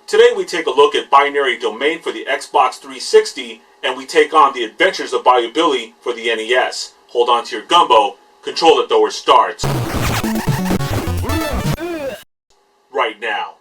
Today we take a look at Binary Domain for the Xbox 360, and we take on the Adventures of Bayou Billy for the NES. Hold on to your gumbo, controller thrower starts right now.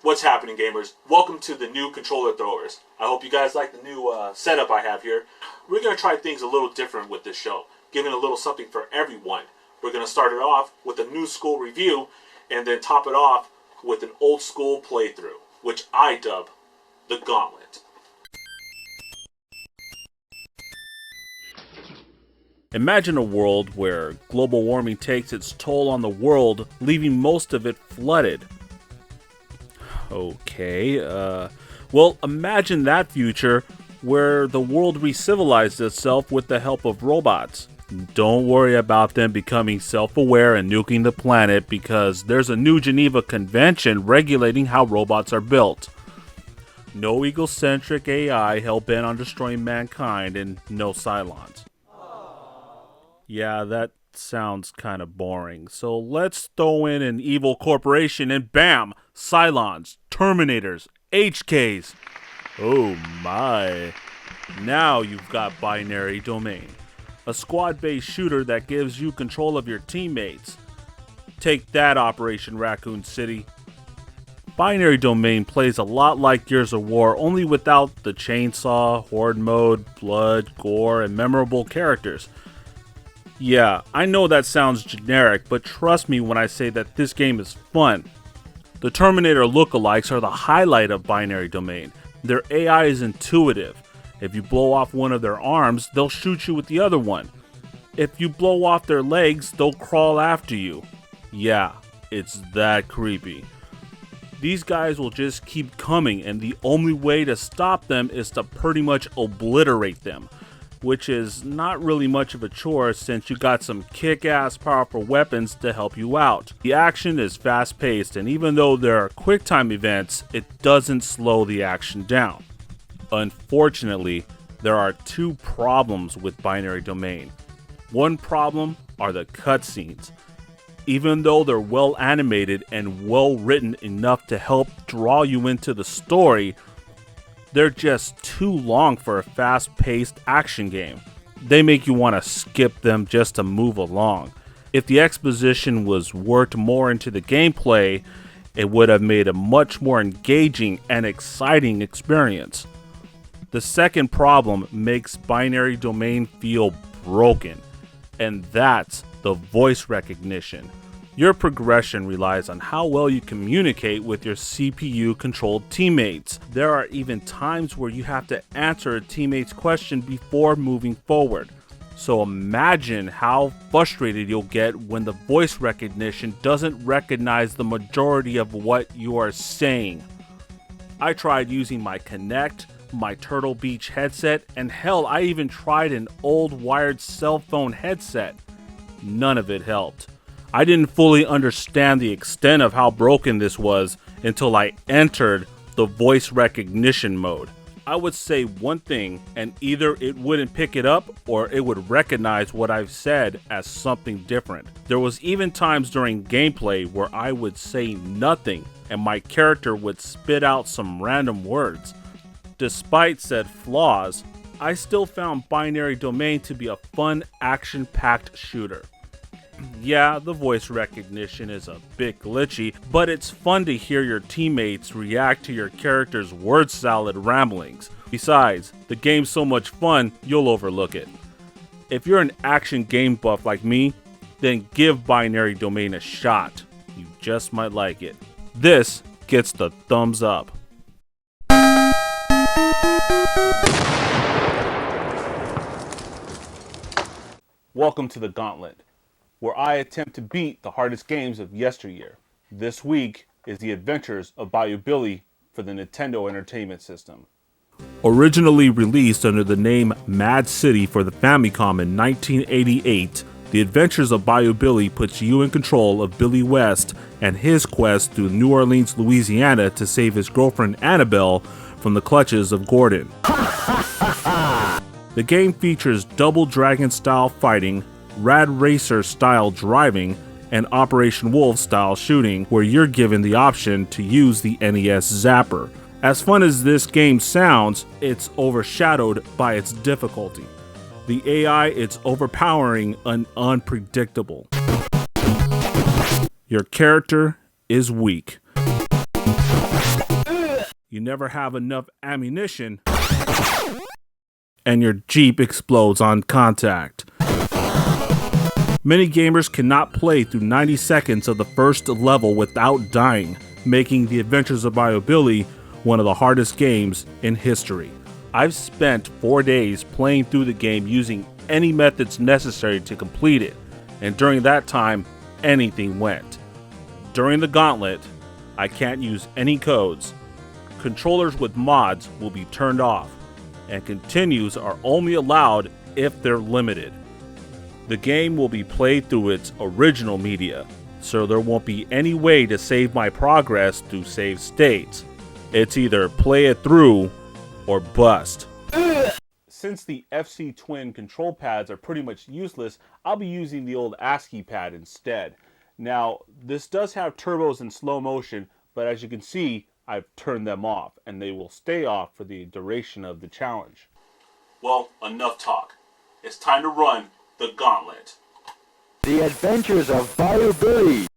What's happening, gamers? Welcome to the new controller throwers. I hope you guys like the new setup I have here. We're going to try things a little different with this show, giving a little something for everyone. We're going to start it off with a new school review and then top it off with an old school playthrough, which I dub the Gauntlet. Imagine a world where global warming takes its toll on the world, leaving most of it flooded. Okay, well, imagine that future where the world re-civilized itself with the help of robots. Don't worry about them becoming self-aware and nuking the planet, because there's a new Geneva Convention regulating how robots are built. No egocentric AI hell-bent on destroying mankind, and no Cylons. Yeah, that sounds kind of boring. So let's throw in an evil corporation and bam! Cylons, Terminators, HKs. Oh my. Now you've got Binary Domain, a squad-based shooter that gives you control of your teammates. Take that, Operation Raccoon City. Binary Domain plays a lot like Gears of War, only without the chainsaw, horde mode, blood, gore, and memorable characters. Yeah, I know that sounds generic, but trust me when I say that this game is fun. The Terminator lookalikes are the highlight of Binary Domain. Their AI is intuitive. If you blow off one of their arms, they'll shoot you with the other one. If you blow off their legs, they'll crawl after you. Yeah, it's that creepy. These guys will just keep coming, and the only way to stop them is to pretty much obliterate them, which is not really much of a chore since you got some kick-ass powerful weapons to help you out. The action is fast-paced, and even though there are quick-time events, it doesn't slow the action down. Unfortunately, there are two problems with Binary Domain. One problem are the cutscenes. Even though they're well animated and well written enough to help draw you into the story, they're just too long for a fast-paced action game. They make you want to skip them just to move along. If the exposition was worked more into the gameplay, it would have made a much more engaging and exciting experience. The second problem makes Binary Domain feel broken, and that's the voice recognition. Your progression relies on how well you communicate with your CPU-controlled teammates. There are even times where you have to answer a teammate's question before moving forward. So imagine how frustrated you'll get when the voice recognition doesn't recognize the majority of what you are saying. I tried using my Kinect, my Turtle Beach headset, and hell, I even tried an old wired cell phone headset. None of it helped. I didn't fully understand the extent of how broken this was until I entered the voice recognition mode. I would say one thing and either it wouldn't pick it up or it would recognize what I've said as something different. There was even times during gameplay where I would say nothing and my character would spit out some random words. Despite said flaws, I still found Binary Domain to be a fun, action-packed shooter. Yeah, the voice recognition is a bit glitchy, but it's fun to hear your teammates react to your character's word salad ramblings. Besides, the game's so much fun, you'll overlook it. If you're an action game buff like me, then give Binary Domain a shot. You just might like it. This gets the thumbs up. Welcome to the Gauntlet, where I attempt to beat the hardest games of yesteryear. This week is the Adventures of Bayou Billy for the Nintendo Entertainment System. Originally released under the name Mad City for the Famicom in 1988, The Adventures of Bayou Billy puts you in control of Billy West and his quest through New Orleans, Louisiana to save his girlfriend Annabelle from the clutches of Gordon. The game features Double Dragon style fighting, Rad Racer style driving, and Operation Wolf style shooting, where you're given the option to use the NES Zapper. As fun as this game sounds, it's overshadowed by its difficulty. The AI is overpowering and unpredictable. Your character is weak. You never have enough ammunition, and your Jeep explodes on contact. Many gamers cannot play through 90 seconds of the first level without dying, making The Adventures of Bayou Billy one of the hardest games in history. I've spent 4 days playing through the game using any methods necessary to complete it, and during that time, anything went. During the gauntlet, I can't use any codes. Controllers with mods will be turned off, and continues are only allowed if they're limited. The game will be played through its original media, so there won't be any way to save my progress through save states. It's either play it through or bust. Since the FC Twin control pads are pretty much useless, I'll be using the old ASCII pad instead. Now, this does have turbos and slow motion, but as you can see, I've turned them off, and they will stay off for the duration of the challenge. Well, enough talk. It's time to run the gauntlet. The Adventures of Bayou Billy.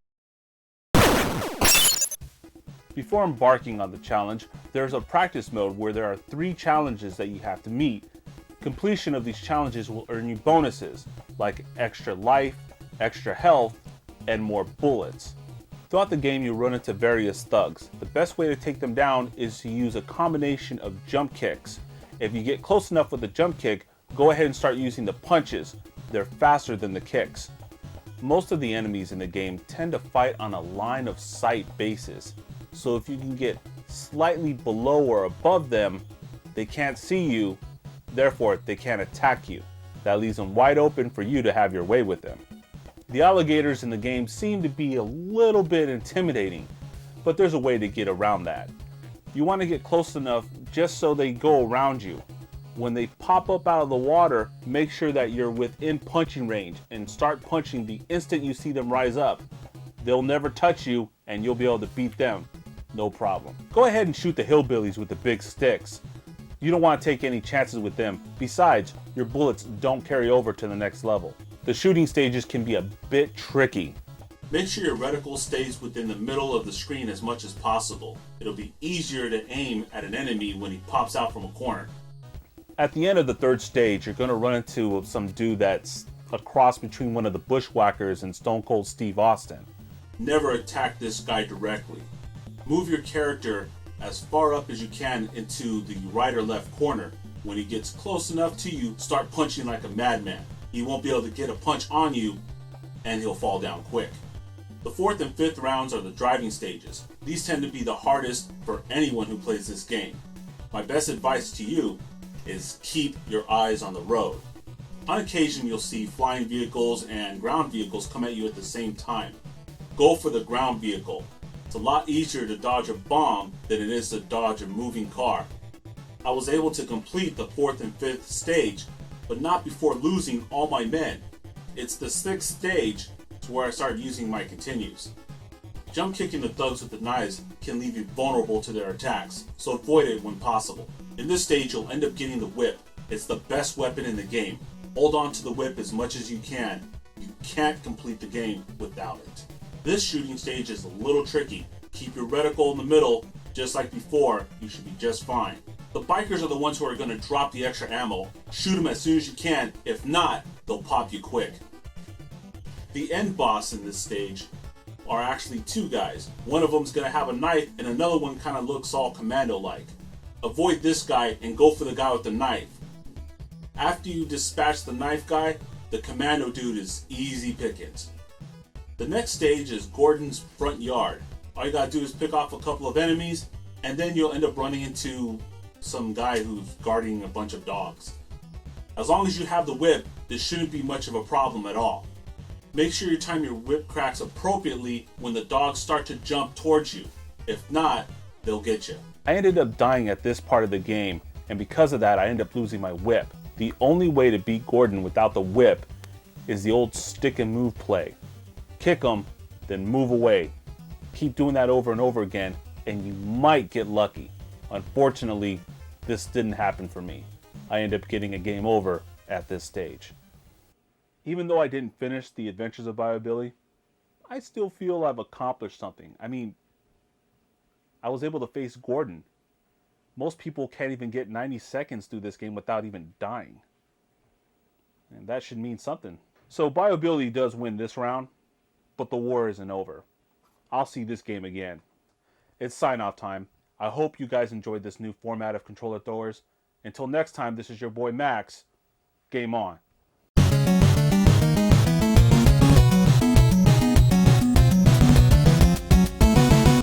Before embarking on the challenge, there's a practice mode where there are 3 challenges that you have to meet. Completion of these challenges will earn you bonuses, like extra life, extra health, and more bullets. Throughout the game, you run into various thugs. The best way to take them down is to use a combination of jump kicks. If you get close enough with the jump kick, go ahead and start using the punches. They're faster than the kicks. Most of the enemies in the game tend to fight on a line of sight basis. So if you can get slightly below or above them, they can't see you, therefore they can't attack you. That leaves them wide open for you to have your way with them. The alligators in the game seem to be a little bit intimidating, but there's a way to get around that. You want to get close enough just so they go around you. When they pop up out of the water, make sure that you're within punching range and start punching the instant you see them rise up. They'll never touch you and you'll be able to beat them. No problem. Go ahead and shoot the hillbillies with the big sticks. You don't want to take any chances with them. Besides, your bullets don't carry over to the next level. The shooting stages can be a bit tricky. Make sure your reticle stays within the middle of the screen as much as possible. It'll be easier to aim at an enemy when he pops out from a corner. At the end of the 3rd stage, you're going to run into some dude that's a cross between one of the Bushwhackers and Stone Cold Steve Austin. Never attack this guy directly. Move your character as far up as you can into the right or left corner. When he gets close enough to you, start punching like a madman. He won't be able to get a punch on you, and he'll fall down quick. The 4th and 5th rounds are the driving stages. These tend to be the hardest for anyone who plays this game. My best advice to you is keep your eyes on the road. On occasion, you'll see flying vehicles and ground vehicles come at you at the same time. Go for the ground vehicle. It's a lot easier to dodge a bomb than it is to dodge a moving car. I was able to complete the 4th and 5th stage, but not before losing all my men. It's the 6th stage to where I started using my continues. Jump kicking the thugs with the knives can leave you vulnerable to their attacks, so avoid it when possible. In this stage, you'll end up getting the whip. It's the best weapon in the game. Hold on to the whip as much as you can. You can't complete the game without it. This shooting stage is a little tricky. Keep your reticle in the middle, just like before, you should be just fine. The bikers are the ones who are going to drop the extra ammo. Shoot them as soon as you can. If not, they'll pop you quick. The end boss in this stage are actually 2 guys. One of them's going to have a knife and another one kind of looks all commando-like. Avoid this guy and go for the guy with the knife. After you dispatch the knife guy, the commando dude is easy pickings. The next stage is Gordon's front yard. All you gotta do is pick off a couple of enemies, and then you'll end up running into some guy who's guarding a bunch of dogs. As long as you have the whip, this shouldn't be much of a problem at all. Make sure you time your whip cracks appropriately when the dogs start to jump towards you. If not, they'll get you. I ended up dying at this part of the game, and because of that I ended up losing my whip. The only way to beat Gordon without the whip is the old stick and move play. Kick him, then move away. Keep doing that over and over again, and you might get lucky. Unfortunately, this didn't happen for me. I ended up getting a game over at this stage. Even though I didn't finish the Adventures of Bayou Billy, I still feel I've accomplished something. I mean, I was able to face Gordon. Most people can't even get 90 seconds through this game without even dying. And that should mean something. So Bayou Billy does win this round, but the war isn't over. I'll see this game again. It's sign-off time. I hope you guys enjoyed this new format of controller throwers. Until next time, this is your boy Max. Game on.